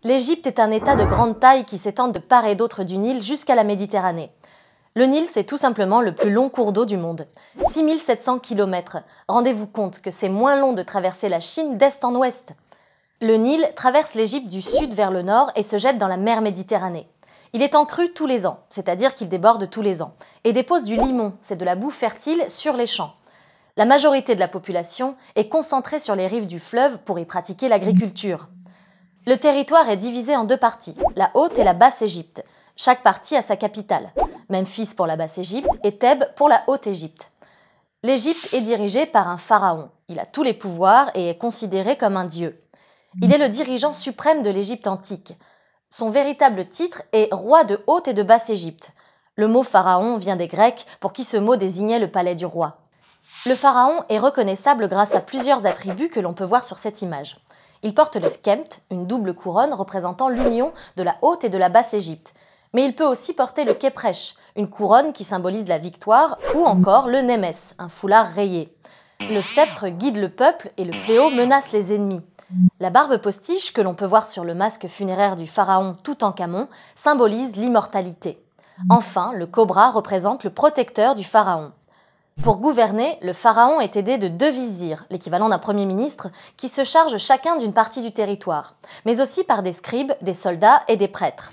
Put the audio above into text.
L'Égypte est un État de grande taille qui s'étend de part et d'autre du Nil jusqu'à la Méditerranée. Le Nil, c'est tout simplement le plus long cours d'eau du monde. 6700 km. Rendez-vous compte que c'est moins long de traverser la Chine d'est en ouest. Le Nil traverse l'Égypte du sud vers le nord et se jette dans la mer Méditerranée. Il est en crue tous les ans, c'est-à-dire qu'il déborde tous les ans, et dépose du limon, c'est de la boue fertile, sur les champs. La majorité de la population est concentrée sur les rives du fleuve pour y pratiquer l'agriculture. Le territoire est divisé en deux parties, la Haute et la Basse Égypte. Chaque partie a sa capitale, Memphis pour la Basse Égypte et Thèbes pour la Haute Égypte. L'Égypte est dirigée par un pharaon. Il a tous les pouvoirs et est considéré comme un dieu. Il est le dirigeant suprême de l'Égypte antique. Son véritable titre est roi de Haute et de Basse Égypte. Le mot pharaon vient des Grecs pour qui ce mot désignait le palais du roi. Le pharaon est reconnaissable grâce à plusieurs attributs que l'on peut voir sur cette image. Il porte le skempt, une double couronne représentant l'union de la Haute et de la Basse Égypte. Mais il peut aussi porter le képresh, une couronne qui symbolise la victoire, ou encore le nemes, un foulard rayé. Le sceptre guide le peuple et le fléau menace les ennemis. La barbe postiche, que l'on peut voir sur le masque funéraire du pharaon Toutankhamon, symbolise l'immortalité. Enfin, le cobra représente le protecteur du pharaon. Pour gouverner, le pharaon est aidé de 2 vizirs, l'équivalent d'un premier ministre, qui se chargent chacun d'une partie du territoire, mais aussi par des scribes, des soldats et des prêtres.